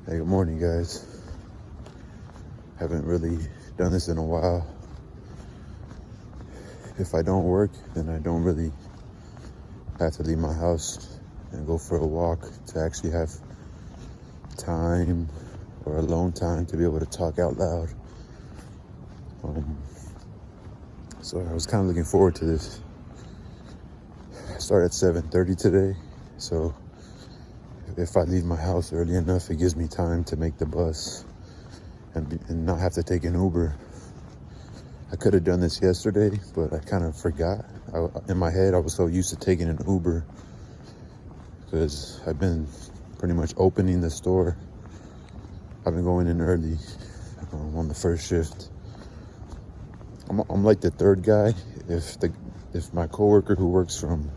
Hey, good morning, guys. Haven't really done this in a while. If I don't work, then I don't really have to leave my house and go for a walk to actually have time or alone time to be able to talk out loud. So I was kind of looking forward to this. I start at 7:30 today, so if I leave my house early enough, it gives me time to make the bus and not have to take an Uber. I could have done this yesterday, but I kind of forgot. In my head, I was so used to taking an Uber because I've been pretty much opening the store. I've been going in early on the first shift. I'm like the third guy. If my coworker who works from,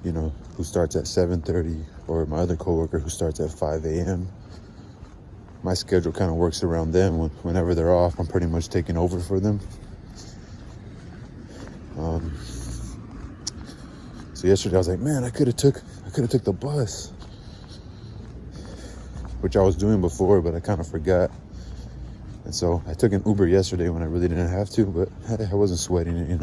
who starts at 7:30, or my other coworker who starts at 5 a.m., my schedule kind of works around them. Whenever they're off, I'm pretty much taking over for them. So yesterday I was like, man, I could have took the bus, which I was doing before, but I kind of forgot. And so I took an Uber yesterday when I really didn't have to, but I wasn't sweating it,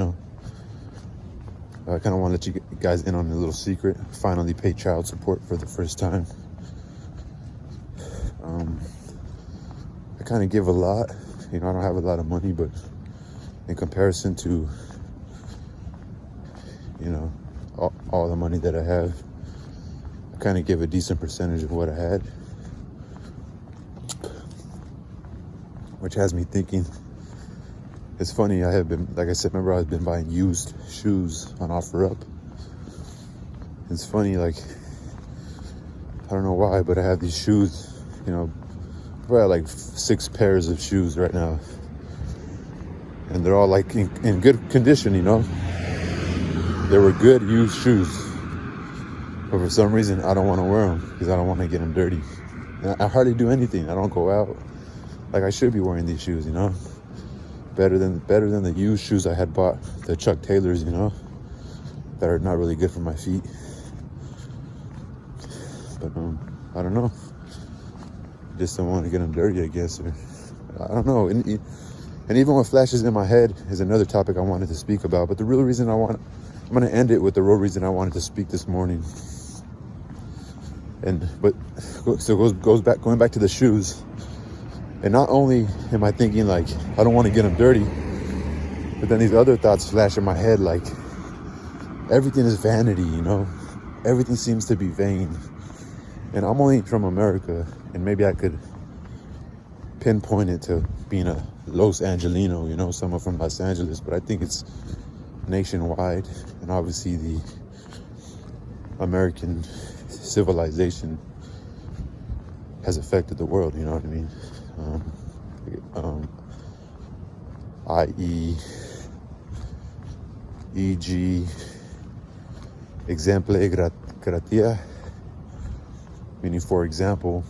I kind of want to let you guys in on a little secret. I finally paid child support for the first time. I kind of give a lot. I don't have a lot of money, but in comparison to, all the money that I have, I kind of give a decent percentage of what I had. Which has me thinking, it's funny, I have been, like I said, remember I've been buying used shoes on OfferUp. It's funny, I don't know why, but I have these shoes, probably have like 6 pairs of shoes right now. And they're all in good condition, They were good used shoes. But for some reason, I don't want to wear them because I don't want to get them dirty. And I hardly do anything. I don't go out. I should be wearing these shoes, Better than the used shoes I had bought, the Chuck Taylors, that are not really good for my feet. But I don't know. Just don't want to get them dirty, I guess. Or I don't know. And even what flashes in my head is another topic I wanted to speak about. But the real reason I'm going to end it with the real reason I wanted to speak this morning. Going back to the shoes. And not only am I thinking I don't want to get them dirty, but then these other thoughts flash in my head everything is vanity, Everything seems to be vain. And I'm only from America, and maybe I could pinpoint it to being a Los Angelino, someone from Los Angeles, but I think it's nationwide. And obviously the American civilization has affected the world, you know what I mean? I.e., e.g., exemple gratia, meaning for example.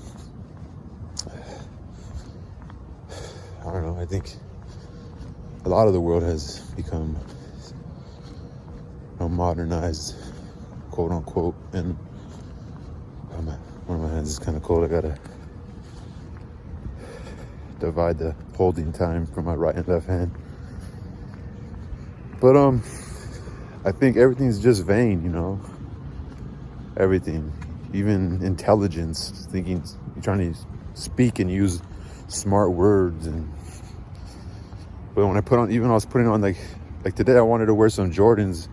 I don't know, I think a lot of the world has become modernized, quote unquote, and one of my hands is kind of cold. I gotta divide the holding time from my right and left hand. But I think everything's just vain, everything, even intelligence, thinking, trying to speak and use smart words. But when I was putting on like today, I wanted to wear some Jordans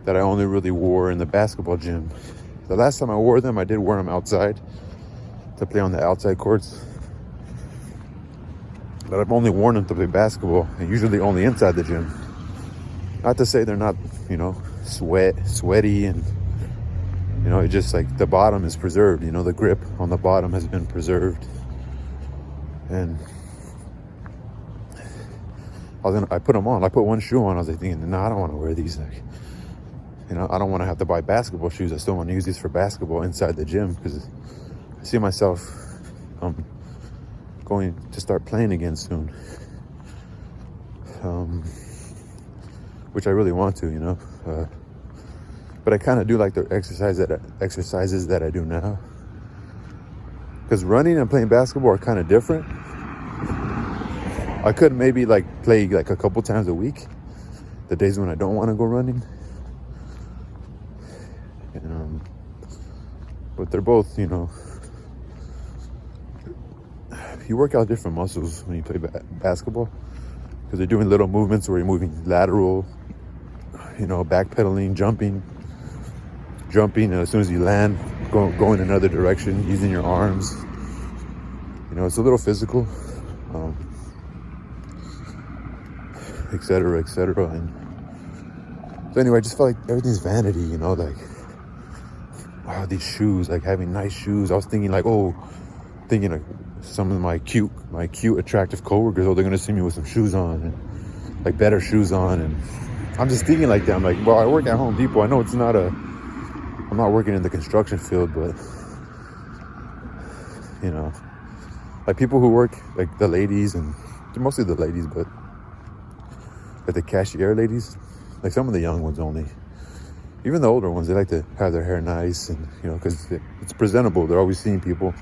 that I only really wore in the basketball gym. The last time I wore them, I did wear them outside to play on the outside courts. But I've only worn them to play basketball, and usually only inside the gym. Not to say they're not, sweaty, and, it just the bottom is preserved, the grip on the bottom has been preserved. And I put them on. I put one shoe on. I was thinking, no, I don't want to wear these. I don't want to have to buy basketball shoes. I still want to use these for basketball inside the gym because I see myself going to start playing again soon, which I really want to, but I kind of do like the exercises that I do now. because running and playing basketball are kind of different. I could maybe like play like a couple times a week, the days when I don't want to go running. And, but they're both, you know, you work out different muscles when you play basketball, because they're doing little movements where you're moving lateral, you know, backpedaling, jumping, and as soon as you land, going another direction, using your arms. You know, it's a little physical, etc., etc. And so anyway, I just felt like everything's vanity, you know, like, wow, these shoes, like having nice shoes. I was thinking like, thinking like some of my cute, attractive coworkers, they're gonna see me with some shoes on, and like better shoes on, and I'm just thinking like that. I'm like, well, I work at Home Depot. I know I'm not working in the construction field, but you know, like people who work, like the ladies, and mostly the ladies, but like the cashier ladies, like some of the young ones only. Even the older ones, they like to have their hair nice, and you know, because it's presentable. They're always seeing people,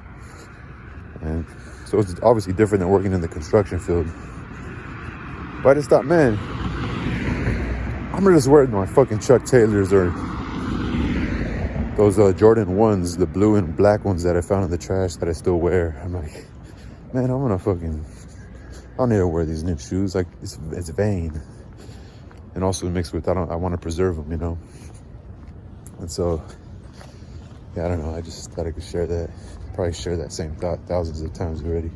and so it's obviously different than working in the construction field. But I just thought, man, I'm gonna just wear my fucking Chuck Taylors or those Jordan 1s, the blue and black ones that I found in the trash that I still wear. I'm like, man, I don't need to wear these new shoes. Like, it's vain. And also mixed with, I want to preserve them, you know? And so, yeah, I don't know. I just thought I could share that. Probably share that same thought thousands of times already.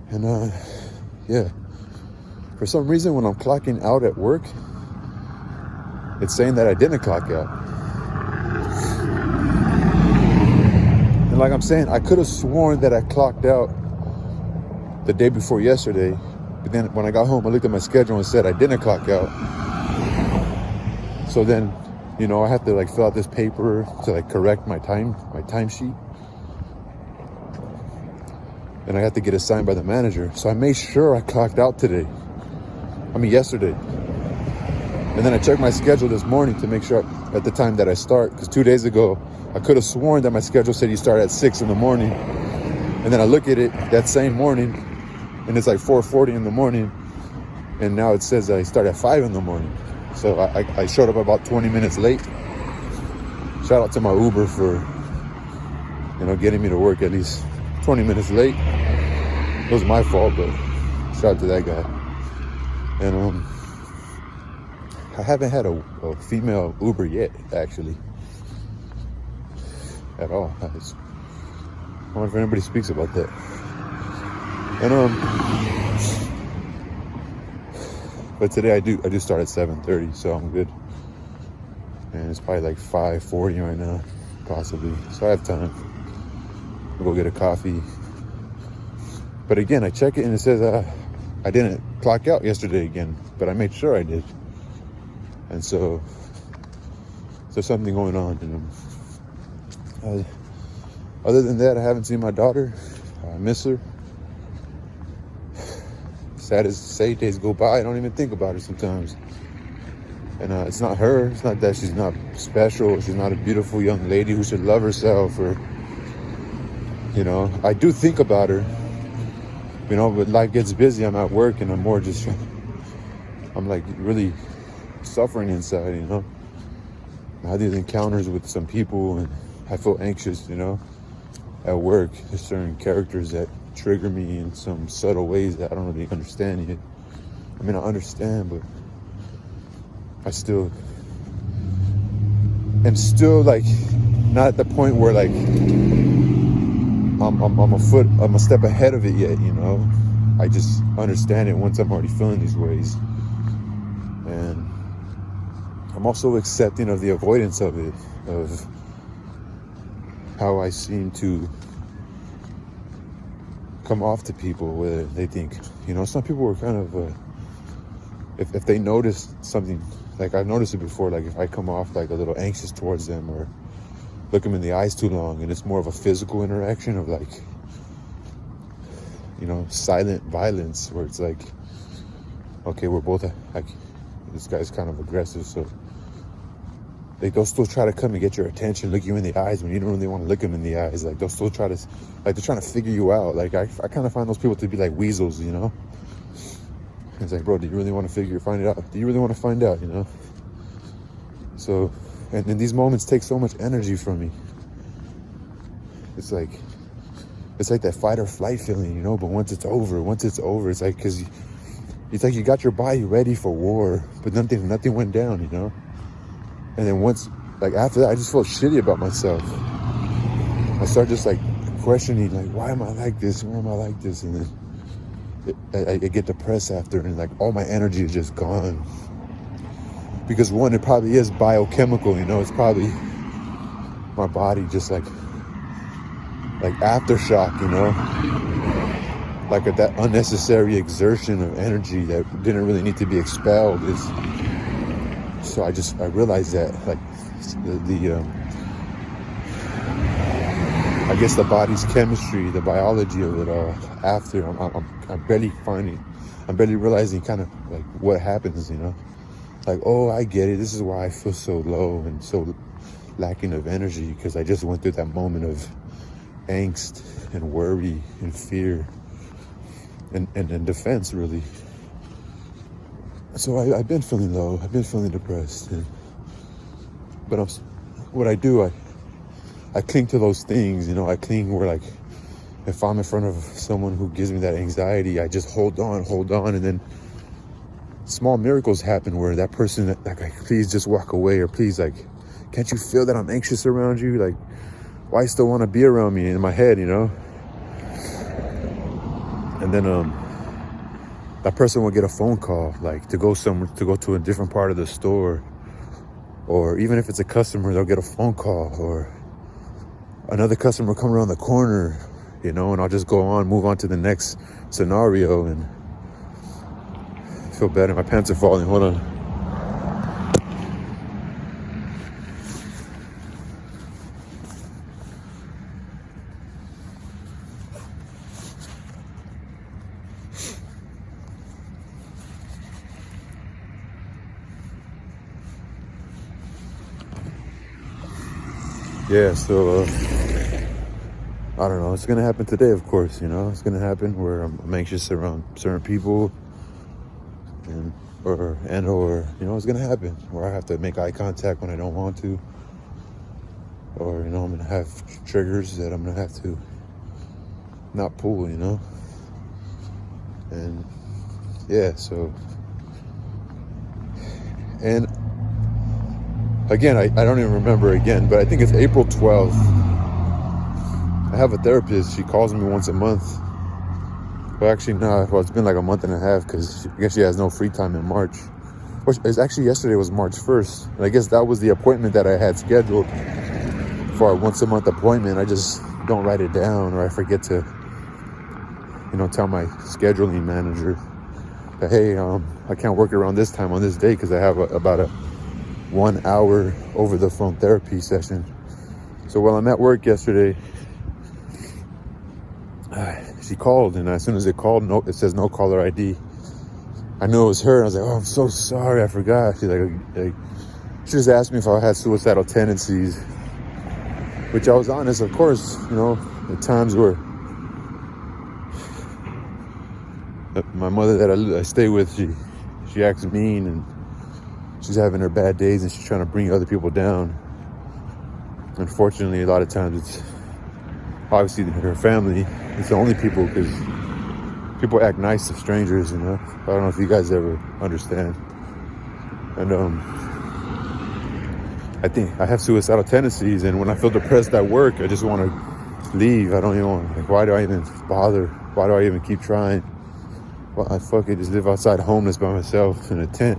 And, yeah. For some reason, when I'm clocking out at work, it's saying that I didn't clock out. And like I'm saying, I could have sworn that I clocked out the day before yesterday, but then when I got home, I looked at my schedule and said I didn't clock out. So then, you know, I have to like fill out this paper to like correct my time sheet. And I have to get it signed by the manager. So I made sure I clocked out yesterday. And then I checked my schedule this morning to make sure at the time that I start, because 2 days ago, I could have sworn that my schedule said you start at 6 in the morning. And then I look at it that same morning, and it's like 4:40 in the morning. And now it says I start at 5 in the morning. So I showed up about 20 minutes late. Shout out to my Uber for, you know, getting me to work at least 20 minutes late. It was my fault, but shout out to that guy. And I haven't had a female Uber yet, actually. At all. I wonder if anybody speaks about that. And but today I do start at 7:30, so I'm good. And it's probably like 5:40 right now, possibly. So I have time. I'll go get a coffee. But again, I check it and it says I didn't clock out yesterday again, but I made sure I did. And so there's something going on, you know. Other than that, I haven't seen my daughter. I miss her. Sad as to say, days go by, I don't even think about her sometimes. And it's not her. It's not that she's not special. She's not a beautiful young lady who should love herself, or, you know, I do think about her, you know, but life gets busy. I'm at work and I'm like really suffering inside, you know. I had these encounters with some people and I feel anxious, you know, at work. There's certain characters that trigger me in some subtle ways that I don't really understand yet. I mean, I understand, but I still am like not at the point where like I'm a step ahead of it yet, you know. I just understand it once I'm already feeling these ways. And I'm also accepting of the avoidance of it, of how I seem to come off to people, whether they think, you know, some people were kind of, if they notice something, like I've noticed it before, like if I come off like a little anxious towards them or look them in the eyes too long, and it's more of a physical interaction of like, you know, silent violence, where it's like, okay, we're both like, this guy's kind of aggressive, so like they'll still try to come and get your attention, look you in the eyes when you don't really want to look them in the eyes. Like they'll still try to, like they're trying to figure you out. Like I kind of find those people to be like weasels, you know? It's like, bro, do you really want to find it out? Do you really want to find out, you know? So, and these moments take so much energy from me. It's like that fight or flight feeling, you know? But once it's over, it's like, because it's like you got your body ready for war, but nothing went down, you know? And then once, like after that, I just felt shitty about myself. I started just like questioning, like, why am I like this? Why am I like this? And then I get depressed after, and like all my energy is just gone. Because one, it probably is biochemical, you know? It's probably my body just like aftershock, you know? Like that unnecessary exertion of energy that didn't really need to be expelled is. So I realized that, like, I guess the body's chemistry, the biology of it all. After I'm barely realizing kind of like what happens, you know. Like, oh, I get it. This is why I feel so low and so lacking of energy, because I just went through that moment of angst and worry and fear and defense, really. So I've been feeling low. I've been feeling depressed. But what I do, I cling to those things, you know. I cling where, like, if I'm in front of someone who gives me that anxiety, I just hold on, and then small miracles happen where that person, like, please just walk away, or please, like, can't you feel that I'm anxious around you? Like, why you still want to be around me in my head, you know? And then that person will get a phone call, like to go to a different part of the store, or even if it's a customer, they'll get a phone call, or another customer will come around the corner, you know, and I'll just move on to the next scenario and feel better. My pants are falling. Hold on. Yeah, so I don't know. It's gonna happen today, of course. You know, it's gonna happen where I'm anxious around certain people, or you know, it's gonna happen where I have to make eye contact when I don't want to, or you know, I'm gonna have triggers that I'm gonna have to not pull. You know, and yeah, so and. Again, I don't even remember again, but I think it's April 12th. I have a therapist. She calls me once a month. Well, actually, no. Well, it's been like a month and a half, because I guess she has no free time in March. Which is actually, yesterday was March 1st. And I guess that was the appointment that I had scheduled for a once a month appointment. I just don't write it down, or I forget to, you know, tell my scheduling manager that, hey, I can't work around this time on this day because I have about a 1 hour over the phone therapy session. So while I'm at work yesterday, she called, and as soon as it called, it says no caller ID. I knew it was her. I was like, oh, I'm so sorry, I forgot. She's like she just asked me if I had suicidal tendencies, which I was honest, of course. You know, at times where my mother that I stay with, she acts mean, and she's having her bad days, and she's trying to bring other people down. Unfortunately, a lot of times it's obviously her family. It's the only people, because people act nice to strangers, you know. I don't know if you guys ever understand. And I think I have suicidal tendencies, and when I feel depressed at work, I just want to leave. I don't even want, like, why do I even bother? Why do I even keep trying? Well, I fucking just live outside homeless by myself in a tent.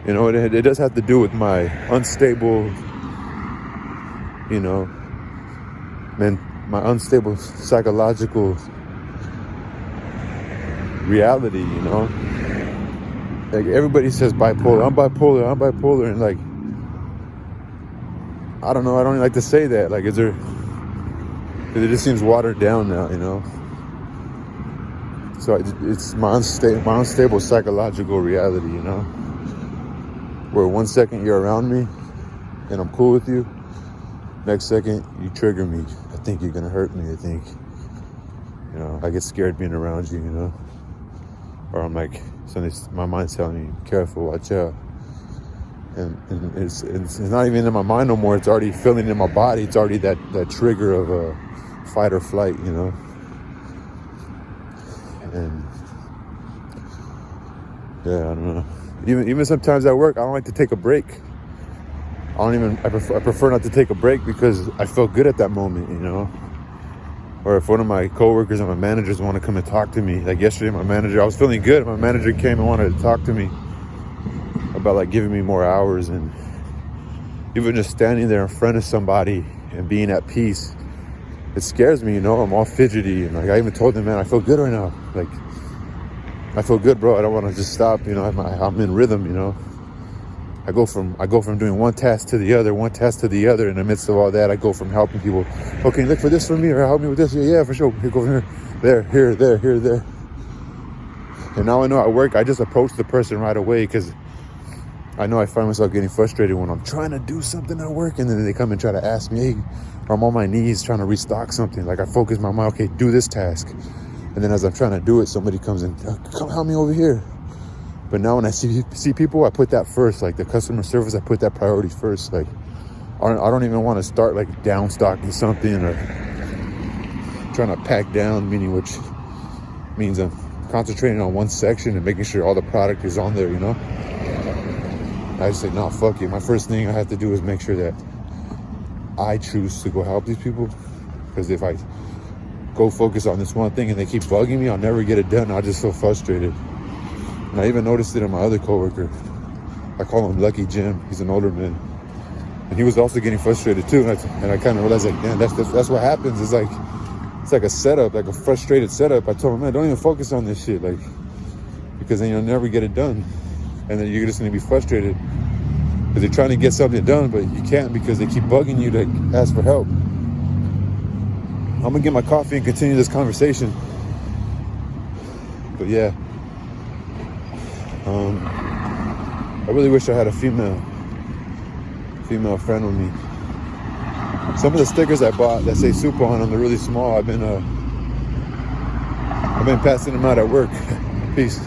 You know, it does have to do with my unstable, you know, my unstable psychological reality, you know. Like, everybody says bipolar. I'm bipolar. And, like, I don't know. I don't like to say that. Like, it just seems watered down now, you know. So it's my unstable psychological reality, you know. where 1 second you're around me and I'm cool with you, next second you trigger me. I think you're gonna hurt me. I think, I get scared being around you, or I'm like, my mind's telling me, careful, watch out. And it's not even in my mind no more. It's already feeling in my body. It's already that trigger of a fight or flight, And yeah, I don't know. Even sometimes at work, I don't like to take a break. I prefer not to take a break because I feel good at that moment, Or if one of my coworkers and my managers want to come and talk to me, like yesterday, I was feeling good. My manager came and wanted to talk to me about like giving me more hours, and even just standing there in front of somebody and being at peace, it scares me, I'm all fidgety, and like I even told them, man, I feel good right now. Like I feel good, bro. I don't want to just stop, I'm in rhythm, I go from doing one task to the other. In the midst of all that, I go from helping people. Okay, look for this for me, or help me with this. Yeah, for sure. Here, go here, here, there. And now I know at work, I just approach the person right away because I know I find myself getting frustrated when I'm trying to do something at work, and then they come and try to ask me, hey, or I'm on my knees trying to restock something. Like I focus my mind, okay, do this task. And then as I'm trying to do it, somebody comes in, come help me over here. But now when I see people, I put that first, like the customer service, I put that priority first. Like I don't even want to start like down stocking something or trying to pack down, which means I'm concentrating on one section and making sure all the product is on there, I just say, no, fuck it. My first thing I have to do is make sure that I choose to go help these people. Because if I go focus on this one thing and they keep bugging me, I'll never get it done. I'll just feel frustrated. And I even noticed it in my other coworker. I call him Lucky Jim. He's an older man. And he was also getting frustrated too. And I kind of realized, like, damn, that's what happens. It's like a setup, like a frustrated setup. I told him, man, don't even focus on this shit. Like, because then you'll never get it done. And then you're just going to be frustrated because you're trying to get something done, but you can't because they keep bugging you to ask for help. I'm going to get my coffee and continue this conversation. But yeah, I really wish I had a female friend with me. Some of the stickers I bought that say Super on them, they're really small. I've been passing them out at work. Peace.